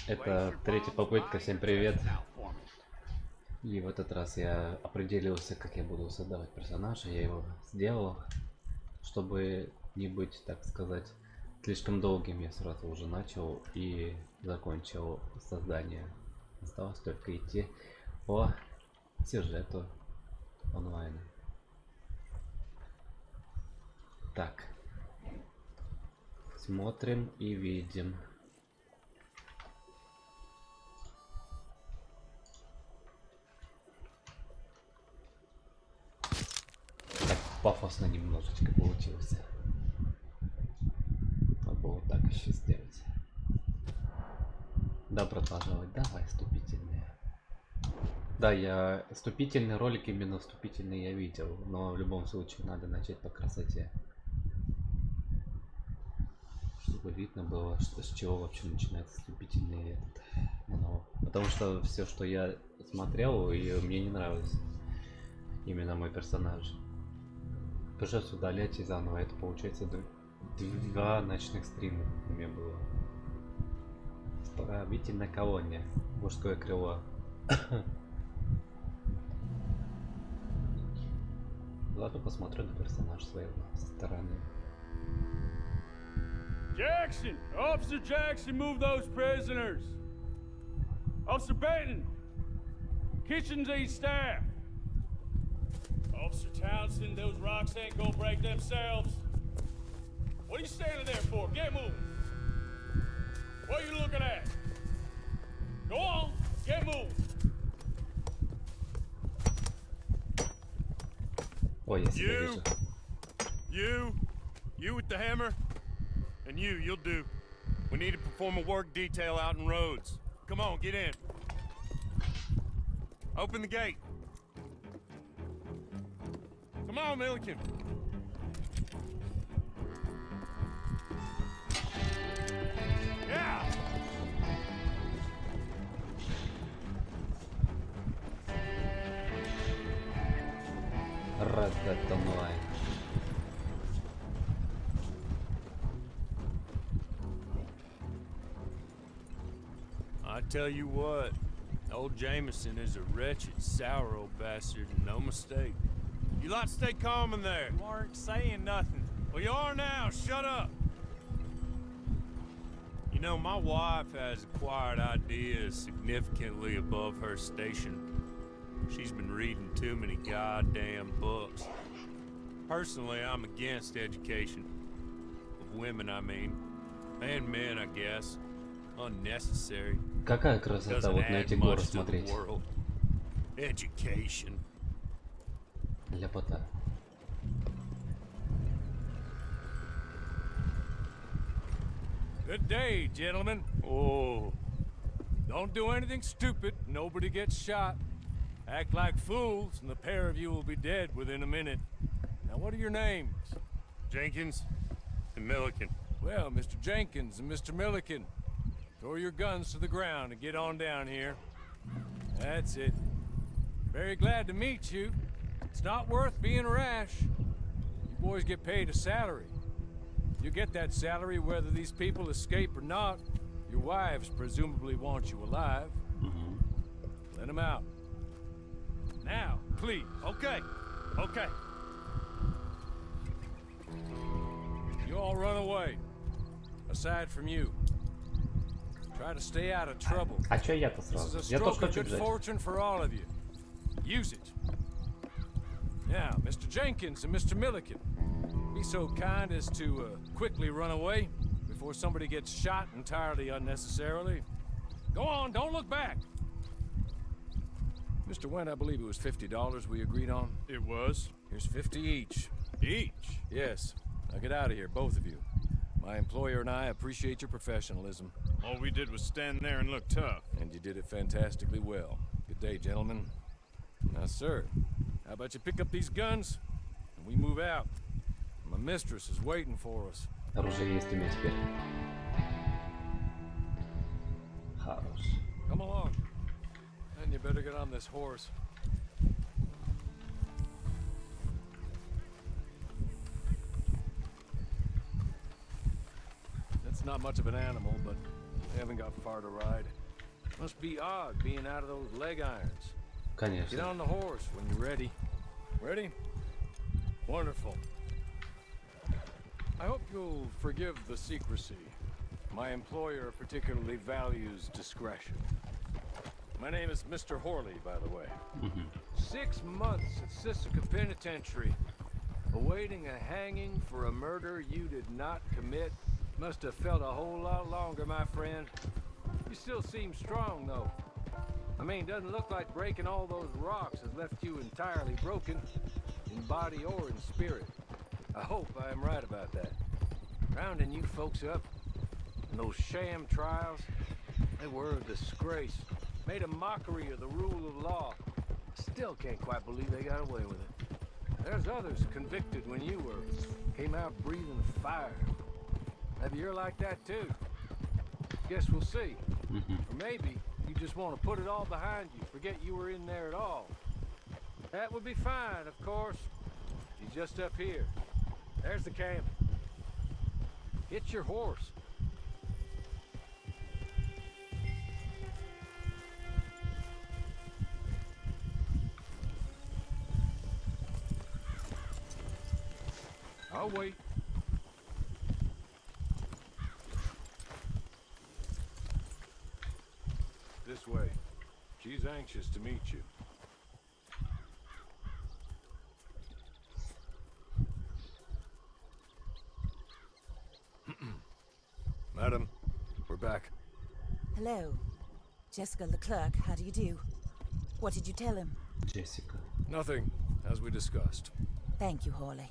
Это третья попытка, всем привет. И в этот раз я определился, как я буду создавать персонажа. Я его сделал, чтобы не быть, так сказать, слишком долгим. Я сразу уже начал и закончил создание. Осталось только идти по сюжету онлайн. Так, смотрим и видим. Так пафосно немножечко получился. Надо было так еще сделать. Добро пожаловать. Давай вступительные. Да, я вступительный ролик, именно вступительный я видел, но в любом случае надо начать по красоте, чтобы видно было, с чего вообще начинается вступительный этот монолог. Потому что все, что я смотрел, и мне не нравилось именно мой персонаж. Пожалуйста, удалять и заново. Это получается два ночных стрима у меня было. Исправительная колония, мужское крыло. Ладно, посмотрю на персонаж своего со стороны. Jackson! Officer Jackson, move those prisoners! Officer Benton! Kitchens aid staff! Officer Townsend, those rocks ain't gonna break themselves. What are you standing there for? Get moving! What are you looking at? Go on, get moving! Ой, я себя вижу. You with the hammer? And you'll do. We need to perform a work detail out in roads. Come on, get in. Open the gate. Come on, Milliken. Yeah! Red онлайн. I tell you what, old Jameson is a wretched, sour old bastard, and no mistake. You lot stay calm in there. You aren't saying nothing. Well, you are now. Shut up. You know, my wife has acquired ideas significantly above her station. She's been reading too many goddamn books. Personally, I'm against education. Of women, I mean. And men, I guess. Unnecessary. Какая красота вот на эти горы смотреть. Education. Ляпота. Good day, gentlemen. Oh. Don't do anything stupid. Nobody gets shot. Act like fools, and the pair of you will be dead within a minute. Now, what are your names? Jenkins and Milliken. Well, Mr. Jenkins and Mr. Milliken, throw your guns to the ground and get on down here. That's it. Very glad to meet you. It's not worth being rash. You boys get paid a salary. You get that salary whether these people escape or not. Your wives presumably want you alive. Let them out. Now, please. Okay. Okay. You all run away. Aside from you. Try to stay out of trouble. А чё я-то This is сразу? a Я тоже stroke of хочу good взять. fortune for all of you. Use it. Now, Mr. Jenkins and Mr. Milliken, be so kind as to quickly run away before somebody gets shot entirely unnecessarily. Go on, don't look back. Mr. Wendt, I believe it was $50 we agreed on. It was. Here's 50 each. Each? Yes. Now get out of here, both of you. My employer and I appreciate your professionalism. All we did was stand there and look tough. And you did it fantastically well. Good day, gentlemen. Now, sir, how about you pick up these guns and we move out? My mistress is waiting for us. Оружие есть у меня теперь. Хорош. Come along. And you better get on this horse. not much of an animal, but they haven't got far to ride. Must be odd being out of those leg irons. Get Конечно. on the horse when you're ready. Ready? Wonderful. I hope you'll forgive the secrecy. My employer particularly values discretion. My name is Mr. Horley, by the way. 6 months at Sisika Penitentiary, awaiting a hanging for a murder you did not commit. Must have felt a whole lot longer, my friend. You still seem strong, though. I mean, doesn't look like breaking all those rocks has left you entirely broken, in body or in spirit. I hope I am right about that. Rounding you folks up, and those sham trials, they were a disgrace. Made a mockery of the rule of law. Still can't quite believe they got away with it. There's others convicted when you were. Came out breathing fire. Maybe you're like that too. Guess we'll see. Or maybe you just want to put it all behind you, forget you were in there at all. That would be fine, of course. He's just up here. There's the camp. Hit your horse. I'll wait. This way. She's anxious to meet you. Madam, we're back. Hello. Jessica Leclerc, how do you do? What did you tell him? Джессика. Nothing, as we discussed. Thank you, Hawley.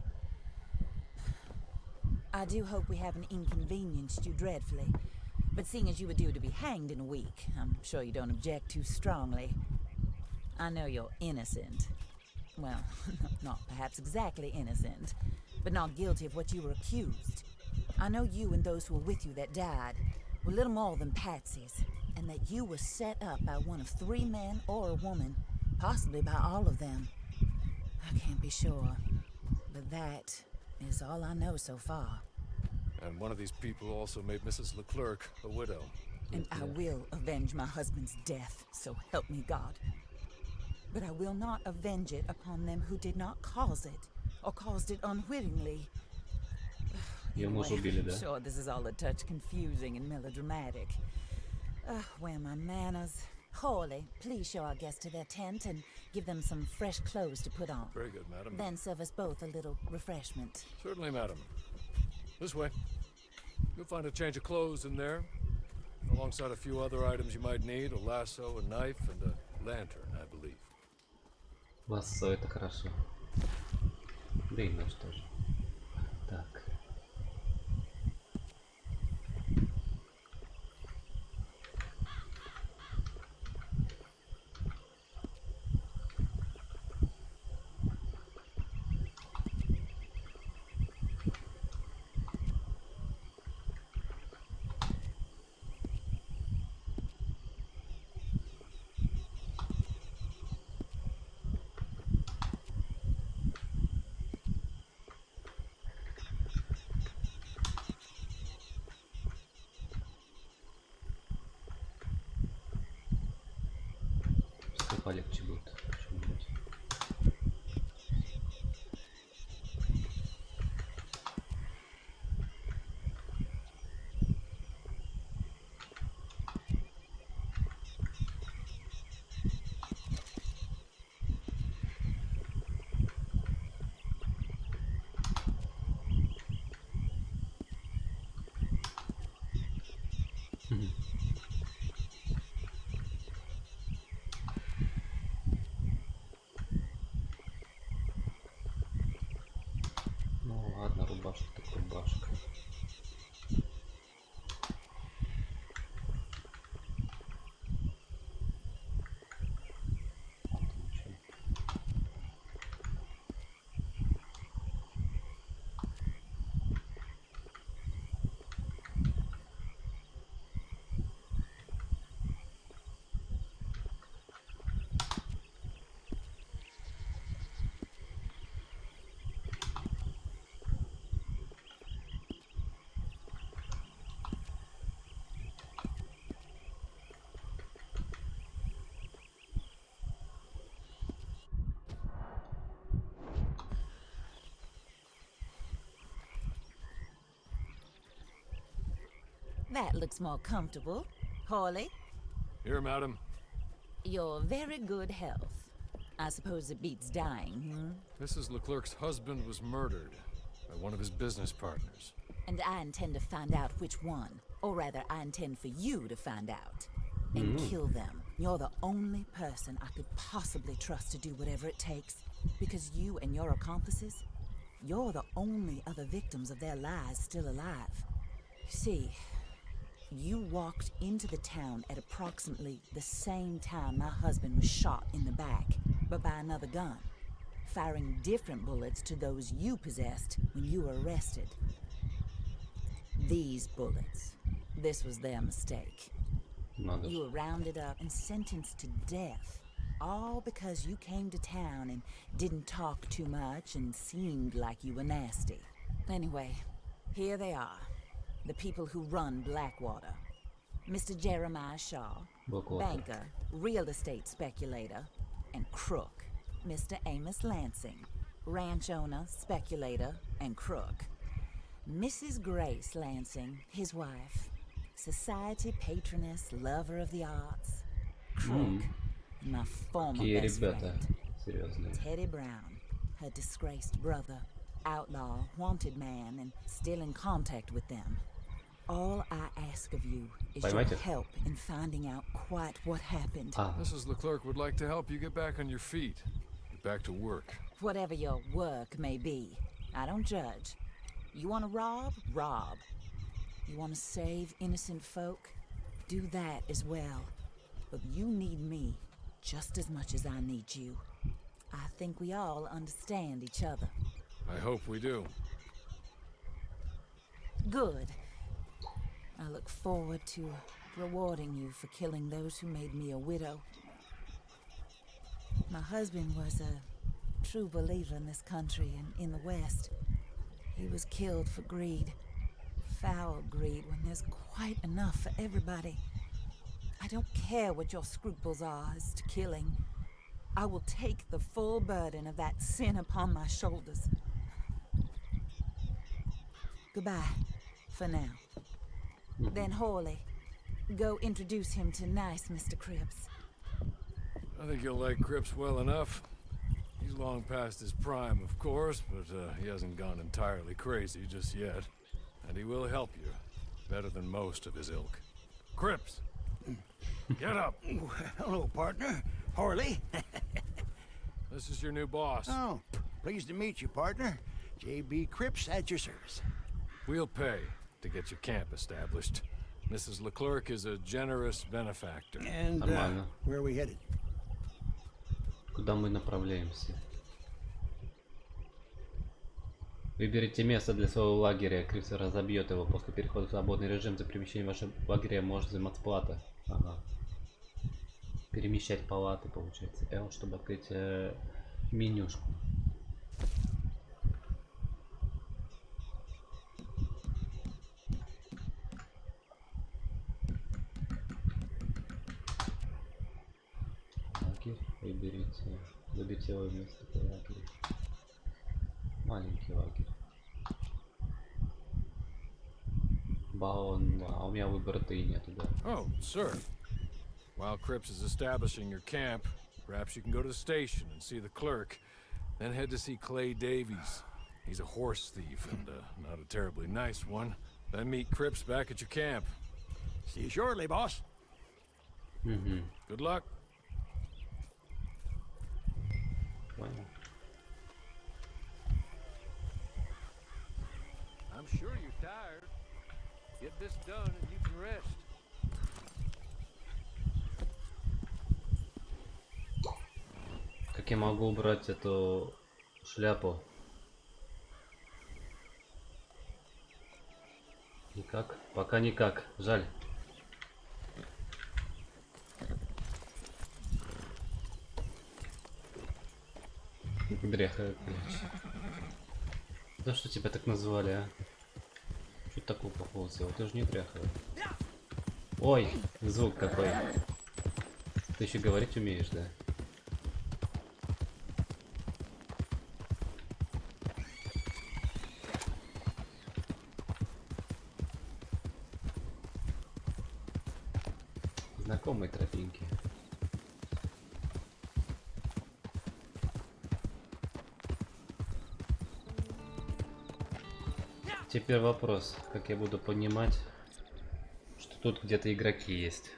I do hope we haven't inconvenienced you dreadfully. But seeing as you were due to be hanged in a week, I'm sure you don't object too strongly. I know you're innocent. Well, not perhaps exactly innocent, but not guilty of what you were accused. I know you and those who were with you that died were little more than patsies, and that you were set up by one of 3 men or a woman, possibly by all of them. I can't be sure, but that is all I know so far. And one of these people also made Mrs. Leclerc a widow. And I will avenge my husband's death, so help me God. But I will not avenge it upon them who did not cause it, or caused it unwittingly. Ее мужа убили, I'm да? sure this is all a touch confusing and melodramatic. Where are my manners? Hawley, please show our guests to their tent and give them some fresh clothes to put on. Very good, madam. Then serve us both a little refreshment. Certainly, madam. This way. You'll find a change of clothes in there, alongside a few other items you might need, a lasso, a knife, and a lantern, I believe. Лассо, это хорошо. Да и нож тоже. Так. Пускай полегче будет. Почему-нибудь. That looks more comfortable. Hawley, Here, madam. your very good health. I suppose it beats dying, hmm? Mrs. Leclerc's husband was murdered by one of his business partners. And I intend to find out which one. Or rather, I intend for you to find out. And kill them. You're the only person I could possibly trust to do whatever it takes. Because you and your accomplices, you're the only other victims of their lies still alive. See, you walked into the town at approximately the same time my husband was shot in the back, but by another gun, firing different bullets to those you possessed when you were arrested. These bullets, this was their mistake. Надо You же. were rounded up and sentenced to death, all because you came to town and didn't talk too much and seemed like you were nasty. Anyway, here they are, the people who run Blackwater. Mr. Jeremiah Shaw, Blackwater. banker, real estate speculator, and crook. Mr. Amos Lansing, ranch owner, speculator, and crook. Mrs. Grace Lansing, his wife, society patroness, lover of the arts, crook, and my former Какие best ребята friend, серьезные. Teddy Brown, her disgraced brother, outlaw, wanted man, and still in contact with them. All I ask of you is your Поймайте. help in finding out quite what happened. А, Mrs. Leclerc would like to help you get back on your feet. Get back to work. Whatever your work may be, I don't judge. You want to rob? Rob. You want to save innocent folk? Do that as well. But you need me just as much as I need you. I think we all understand each other. I hope we do. Good. I look forward to rewarding you for killing those who made me a widow. My husband was a true believer in this country and in the West. He was killed for greed. Foul greed when there's quite enough for everybody. I don't care what your scruples are as to killing. I will take the full burden of that sin upon my shoulders. Goodbye, for now. Then Hawley, go introduce him to nice Mr. Cripps. I think you'll like Cripps well enough. He's long past his prime, of course, but he hasn't gone entirely crazy just yet. And he will help you, better than most of his ilk. Cripps! Get up! Hello, partner. Harley. This is your new boss. Oh, pleased to meet you, partner. J.B. Cripps at your service. We'll pay to get your camp established. Mrs. Leclerc is a generous benefactor. And Нормально. where are we headed? Куда мы направляемся? Выберите место для своего лагеря. Крипс разобьет его. После перехода в свободный режим за перемещение вашего лагеря может взимать плата. Ага. Перемещать палаты, получается. L, чтобы открыть менюшку. Лагерь. Выберите его место для лагеря. Маленький лагерь. Баун, а у меня выбора-то и нету, да. Oh, sir. While Cripps is establishing your camp, perhaps you can go to the station and see the clerk, then head to see Clay Davies. He's a horse thief and not a terribly nice one. Then meet Cripps back at your camp. See you shortly, boss. Good luck. Понял. I'm sure you're tired. Get this done and you can rest. Как я могу убрать эту шляпу? Никак? Пока никак. Жаль. Дряхая кляча. За что тебя так назвали, а? Что ты такого плохого сделал? Ты же не дряхая. Ой, звук какой. Ты еще говорить умеешь, да? Знакомые тропинки. Теперь вопрос, как я буду понимать, что тут где-то игроки есть.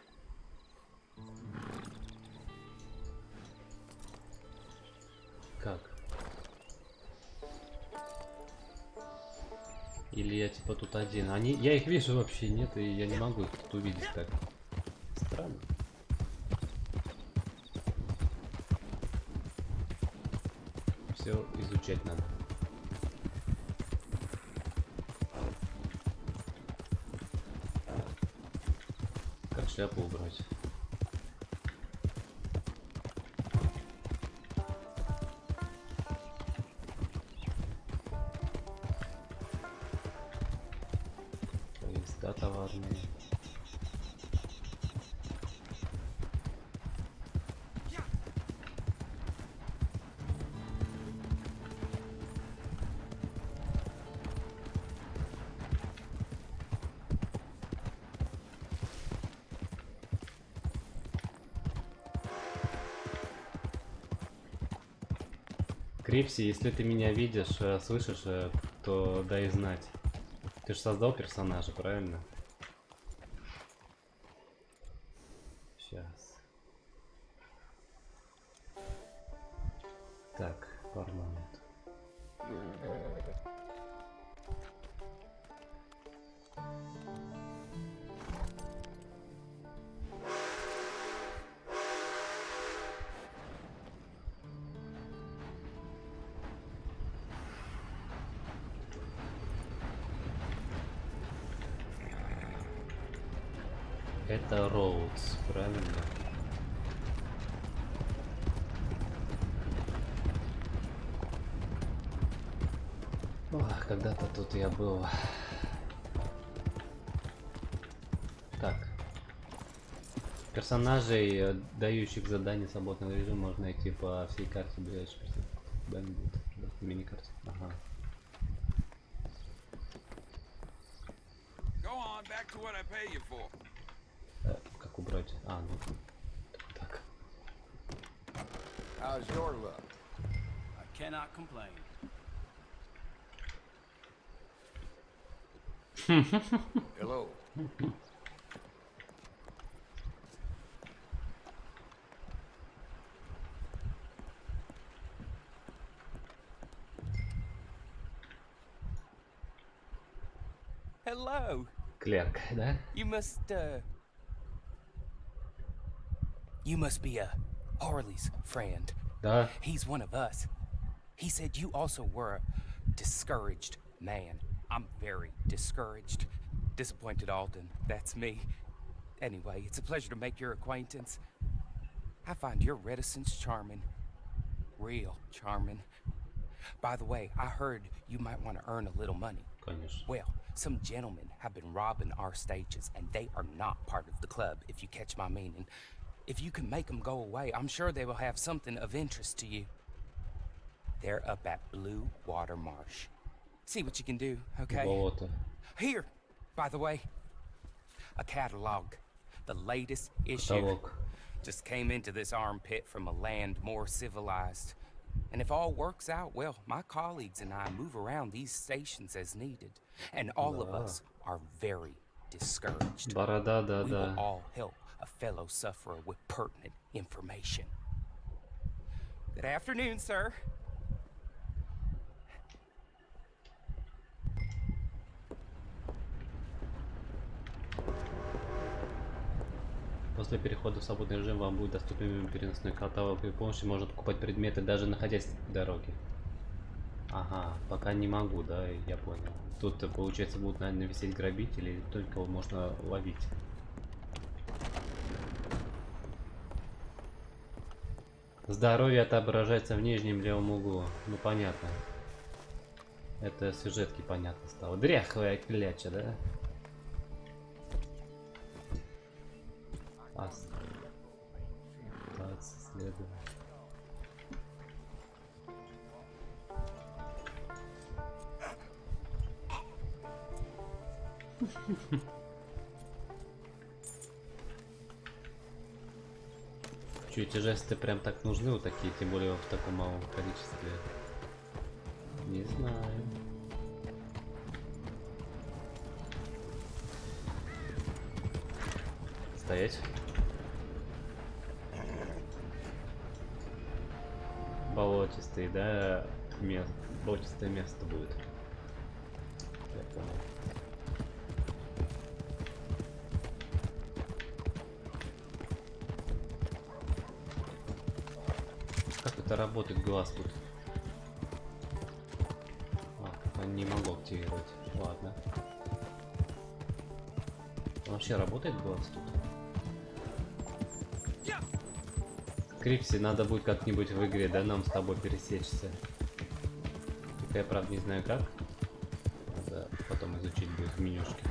Как? Или я типа тут один? Я их вижу вообще нет, и я не могу их тут увидеть так. Странно. Все изучать надо. Как шляпу убрать? Поезда товарные. Крипси, если ты меня видишь, слышишь, то дай знать. Ты же создал персонажа, правильно? Сейчас. Так, парламент. Это Роудс, правильно? Ох, когда-то тут я был. Так. Персонажей, дающих задания свободного режима, можно найти по всей карте ближайших. Куда-нибудь. Мини-карте. Ага. Как убрать? А, ну так. How's your luck? I cannot complain. Hello. Hello. Клерк, да? You must be Harley's friend. Да. He's one of us. He said you also were a discouraged man. I'm very discouraged. Disappointed Alden, that's me. Anyway, it's a pleasure to make your acquaintance. I find your reticence charming. Real charming. By the way, I heard you might want to earn a little money. Конечно. Well, some gentlemen have been robbing our stages, and they are not part of the club, if you catch my meaning. If you can make them go away, I'm sure they will have something of interest to you. They're up at Blue Water Marsh. See what you can do, okay? Болото. Here, by the way, a catalog. The latest issue. Каталог. Just came into this armpit from a land more civilized. And if all works out, well, my colleagues and I move around these stations as needed. And all of us are very discouraged. Борода, да, We will да. all help a fellow sufferer with pertinent information. Good afternoon, sir. После перехода в свободный режим вам будет доступен переносной каталог, и при помощи можно покупать предметы, даже находясь в дороге. Ага, пока не могу, да, я понял. Тут, получается, будут, наверное, висеть грабители, или только его можно ловить. Здоровье отображается в нижнем левом углу. Ну, понятно. Это сюжетки понятно стало. Дряхлая кляча, да? Остаться следует. Че, эти жесты прям так нужны, вот такие, тем более в таком малом количестве? Не знаю. Стоять. Болотистый, да, место, болотистое место будет. Я понял. Как это работает глаз тут? А, не могу активировать. Ладно. Вообще работает глаз тут? Крипси, надо будет как-нибудь в игре, да, нам с тобой пересечься. Только я, правда, не знаю как. Надо потом изучить будет в менюшке.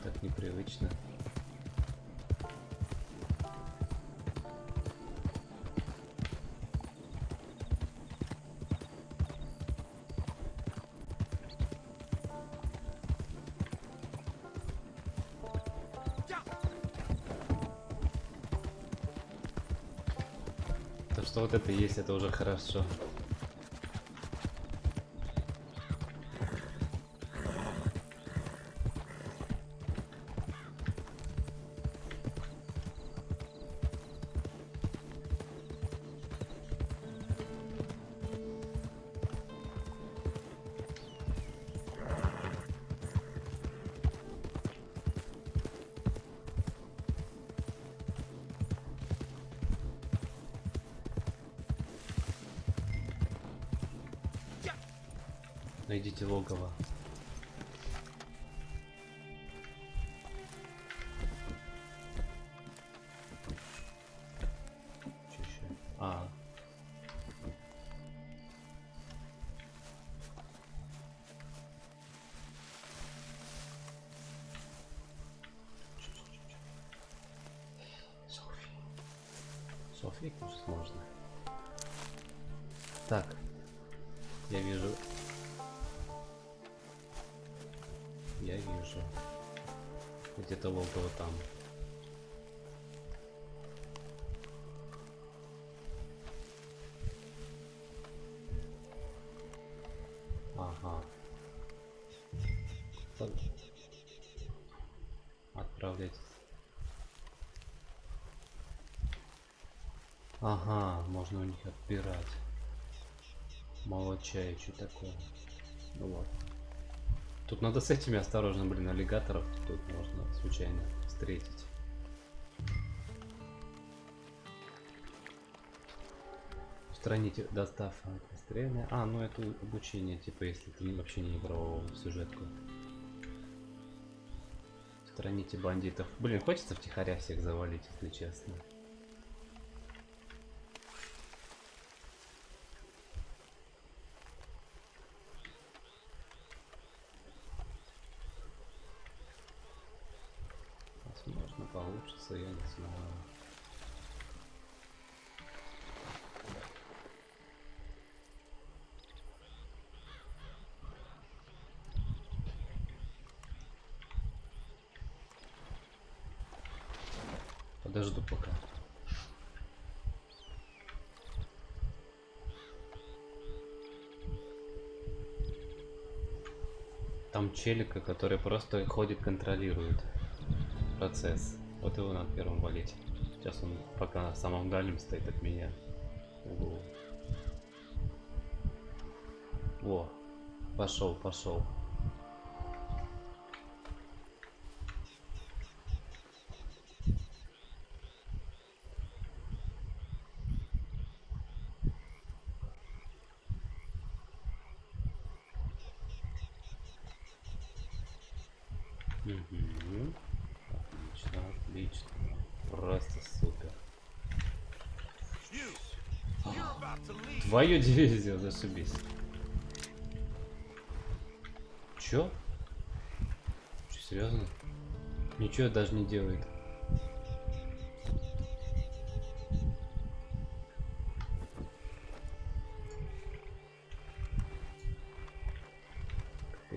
Так непривычно. То, что вот это есть, это уже хорошо. Найдите логово. Что еще? А. Софи кушать можно. Так. Я вижу. Я вижу. Где-то логово там. Ага. Отправлять. Ага, можно у них отбирать. Молочай, что такое? Ну вот. Тут надо с этими осторожно, блин, аллигаторов тут можно случайно встретить. Устраните доставку стреляния. А, ну это обучение, типа, если ты вообще не играл в сюжетку. Устраните бандитов. Блин, хочется втихаря всех завалить, если честно. Возможно, получится, я не знаю. Подожду пока. Там челика, который просто ходит, контролирует процесс. Вот его надо первым валить. Сейчас он пока на самом дальнем стоит от меня. Ого. Во, пошел, пошел. Угу. Отлично, отлично. Просто супер. Твою дивизию, зашибись. Чё? Чё, серьезно? Ничего даже не делает.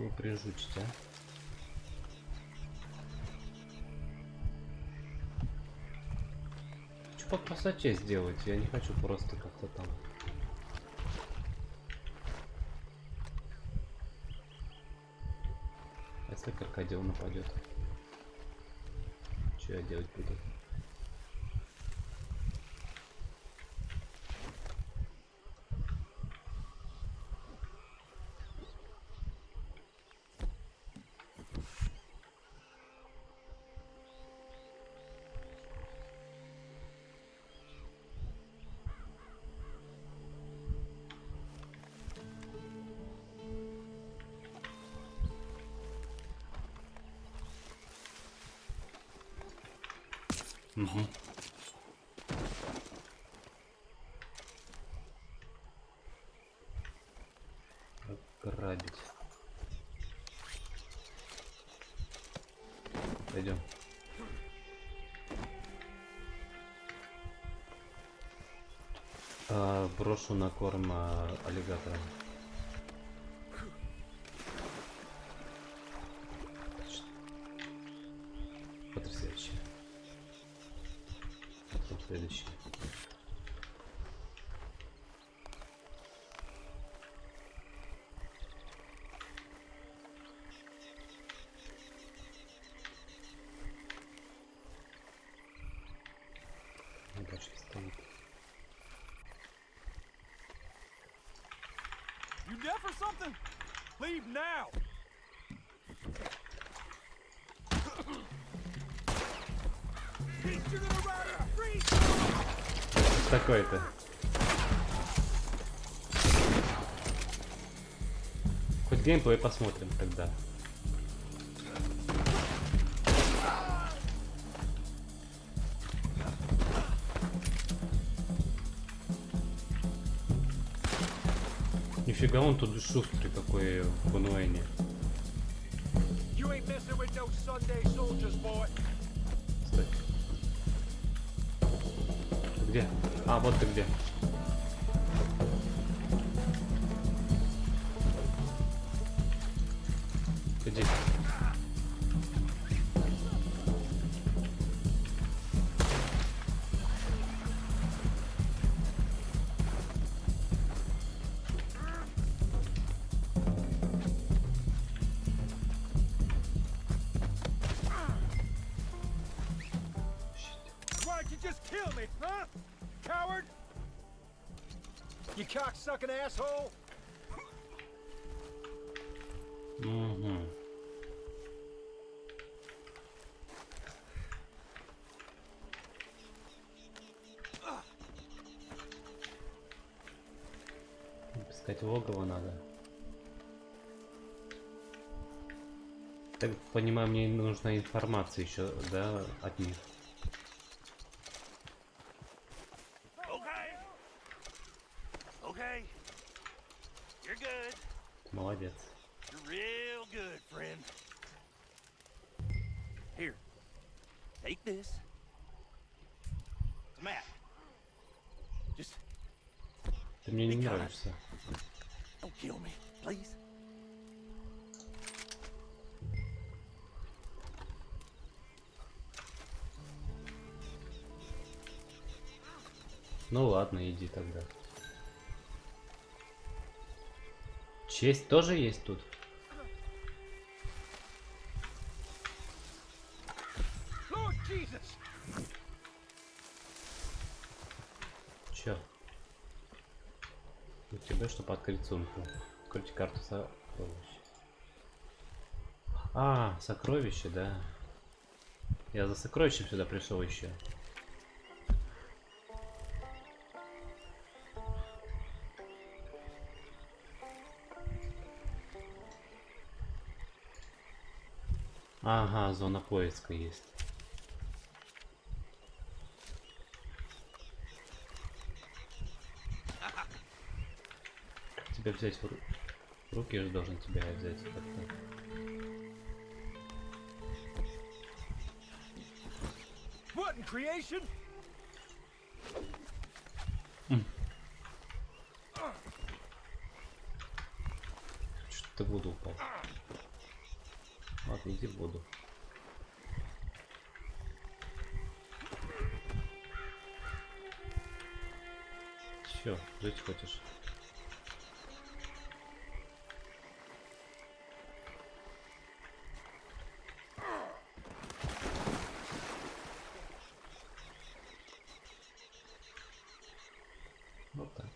его прижучить, а? Хочу по красоте сделать, я не хочу просто как-то там. Если крокодил нападет, что я делать буду? Угу. Грабить. Пойдем. Брошу на корм аллигатора. Потрясающе. Следующий. Дальше стоит. You deaf or something? Leave now. Такой-то. Хоть геймплей посмотрим тогда. Нифига он тут шустрый какой в онлайне. Стой. Где? А, вот ты где. Иди. You cocksucking asshole! Угу. Искать логово надо. Так понимаю, мне нужна информация еще, да, от них. Молодец. Real good, friend. Here, take this. It's a map. Just Ты мне не нравишься. don't kill me, please. Ну ладно, иди тогда. Честь тоже есть тут? Чё? У тебя, чтобы открыть сумку. Откройте карту сокровищ. А, сокровище, да. Я за сокровищем сюда пришел еще. Ага, зона поиска есть. Как тебя взять в руки? Я же должен тебя взять как-то. What in creation? Что-то в воду упал. Иди буду. Чё, жить хочешь? Вот так.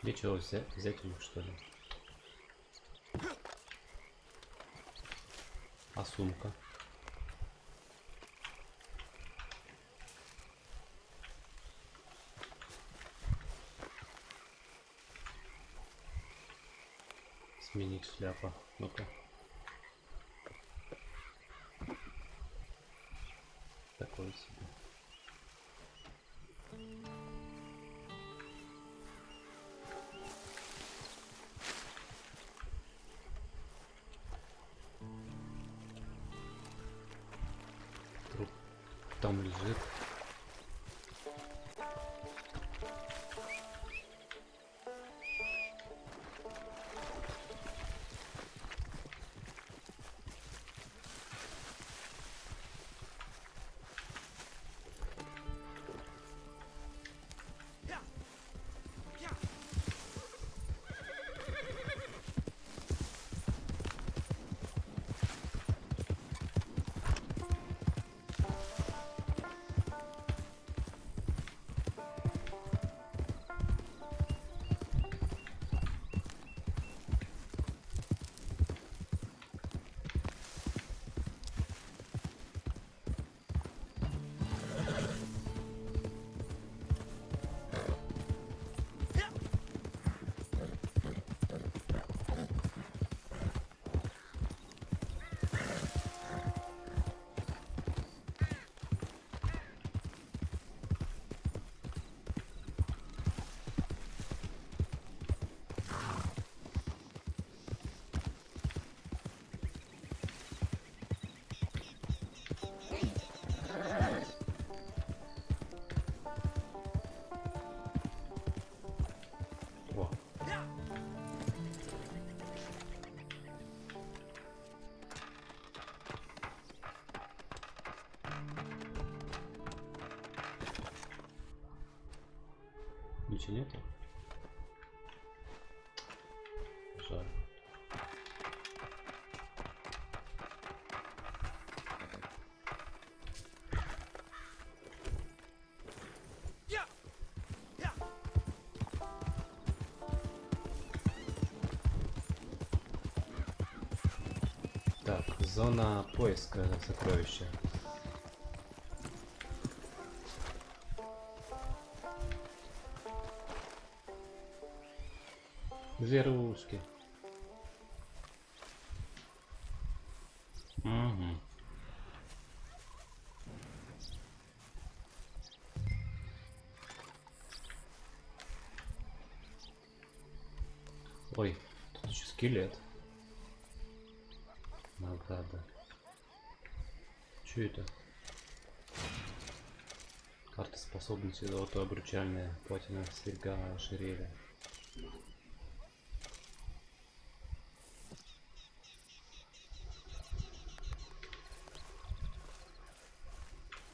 Нечего взять у них, что ли? А сумка? Сменить шляпа. Ну-ка. Такое себе. Труп там лежит. Ничего нету? Жаль. Так, зона поиска сокровища. Зверушки. Угу. Ой, тут еще скелет. Награда. Что это? Карта способности, золотое обручальное, платина, серьга, ожерелье.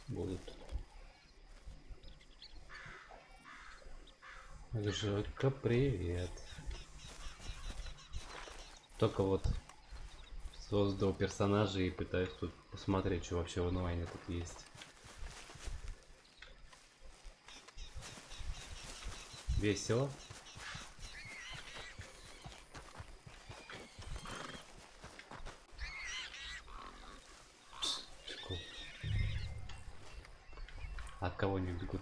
Будут. Жека, привет. Только вот создал персонажа и пытаюсь тут посмотреть, что вообще в онлайне тут есть. Весело. От кого они бегут?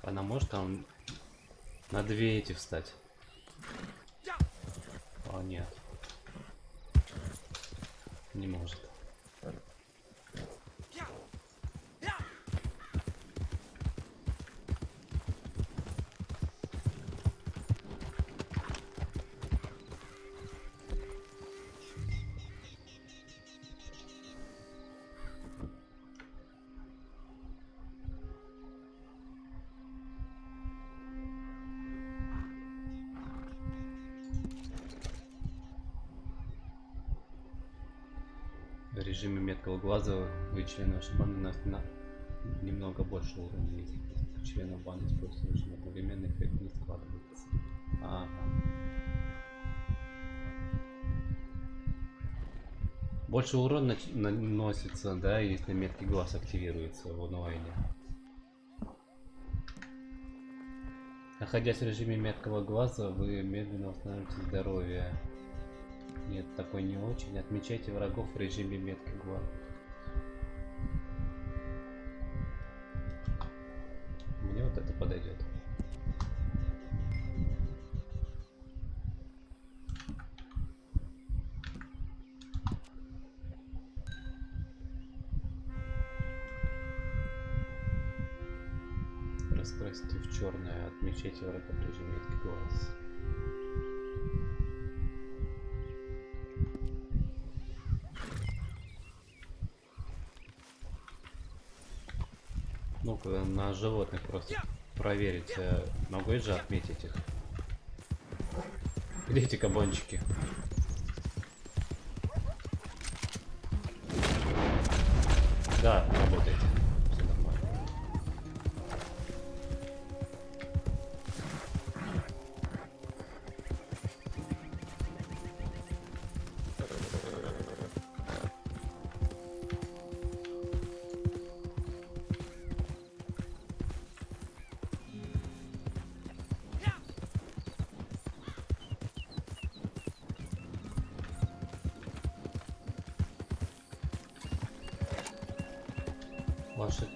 Она может там на 2 эти встать? О, нет. Не может. В режиме меткого глаза вы члены вашей банды на немного больше уровня. Если членов банды используется режим одновременно, эффект не складывается. Ага. Больше урон наносится, да, если меткий глаз активируется в онлайне. Находясь в режиме меткого глаза, вы медленно восстанавливаете здоровье. Нет, такой не очень. Отмечайте врагов в режиме меткий глаз. Мне вот это подойдет. Раскрасьте в черное. Отмечайте врагов в режиме меткий глаз. Ну-ка, на животных просто проверить. Могу я же отметить их? Где эти кабанчики? Да, работает. Все нормально.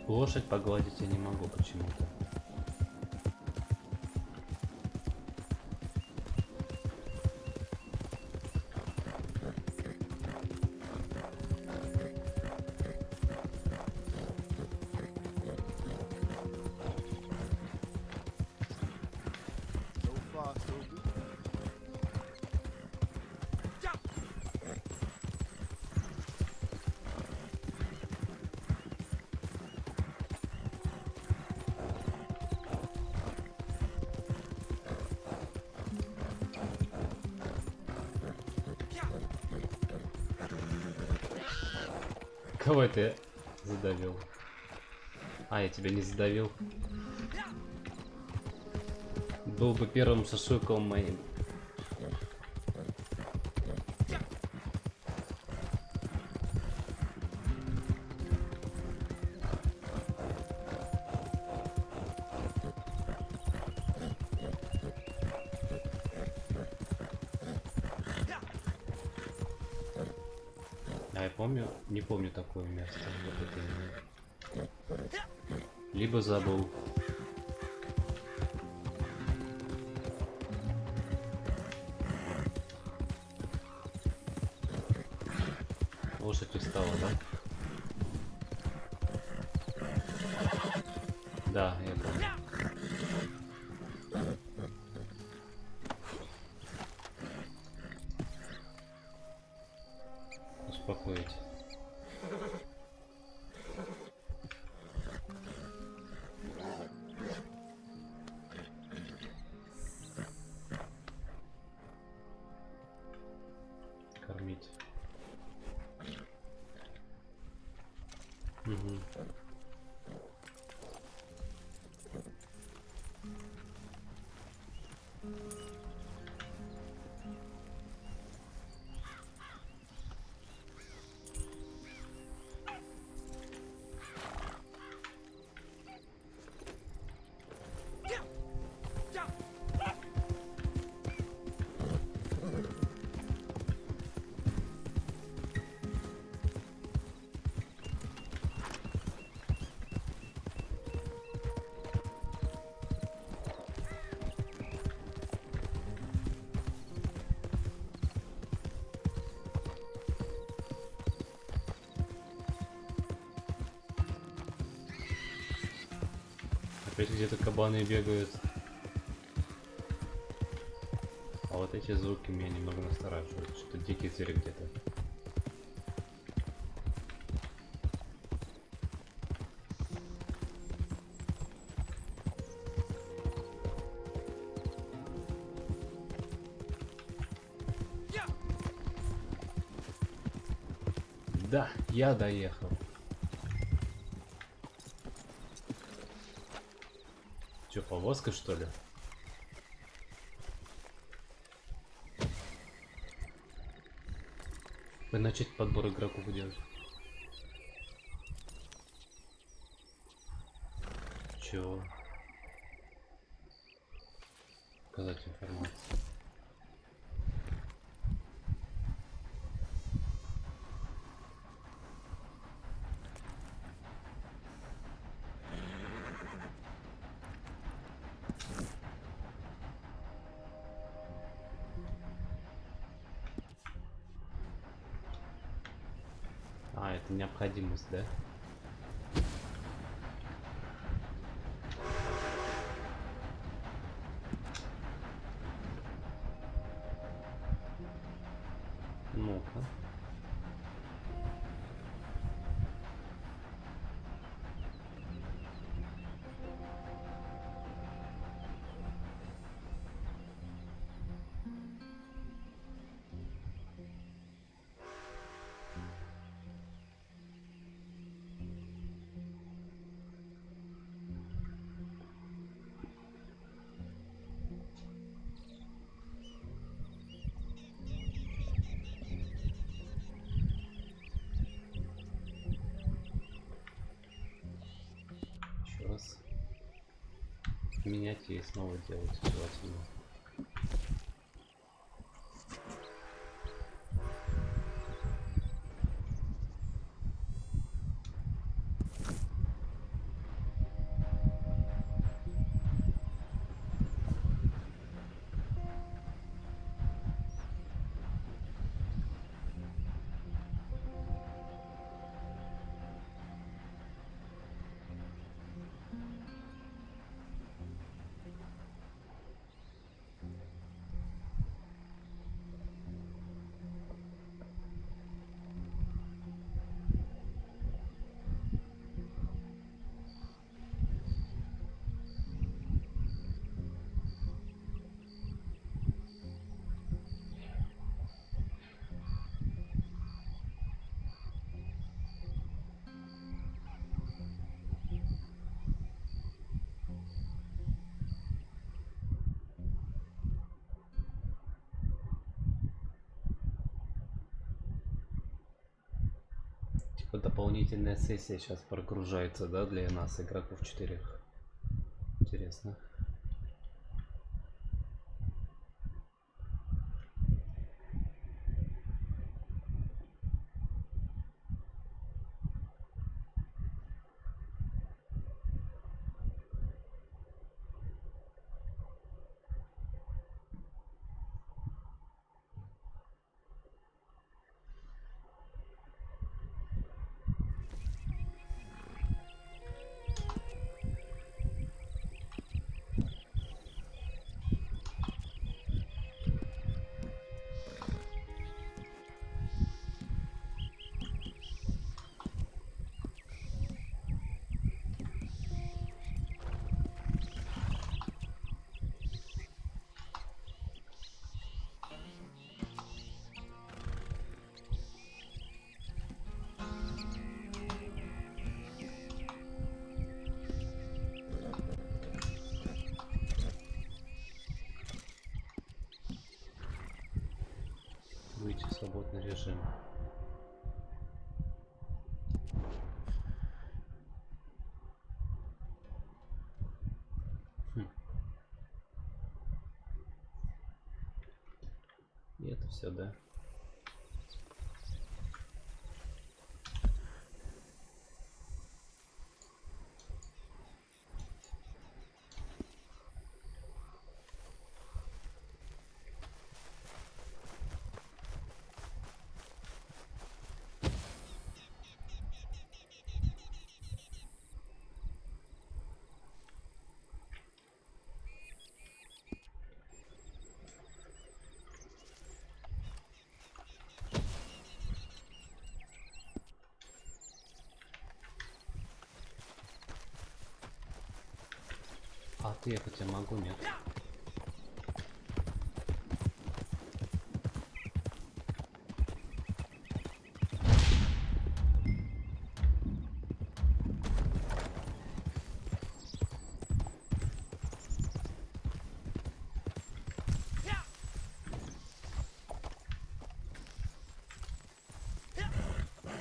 Лошадь погладить я не могу почему-то. So far, so good. Кого ты задавил? А, я тебя не задавил. Был бы первым шашлыком моим. А я помню, не помню такое место. Вот это либо забыл. Лошадь устала, да? Да, я помню. Успокоить. Кормить. Угу. Опять где-то кабаны бегают. А вот эти звуки меня немного настораживают. Что-то дикий зверь где-то. Да, я доехал. Че, повозка, что ли? Вы начать подбор игроков делать. Чего? Показать информацию. А, это необходимость, да? Ну-ка. Еще раз. Менять и снова делать желательно. Типа дополнительная сессия сейчас прогружается, да, для нас, игроков 4. Интересно. Выйти в свободный режим. И это все, да? А ты я хотя могу, нет?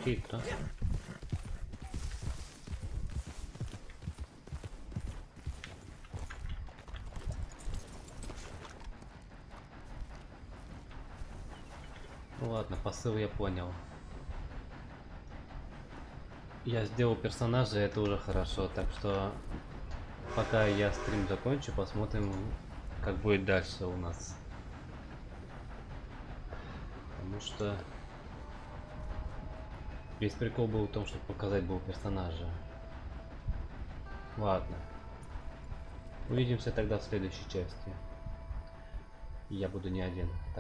Хитро. Ну ладно, посыл я понял. Я сделал персонажа, это уже хорошо, так что пока я стрим закончу, посмотрим, как будет дальше у нас. Потому что весь прикол был в том, чтобы показать был персонажа. Ладно. Увидимся тогда в следующей части. Я буду не один.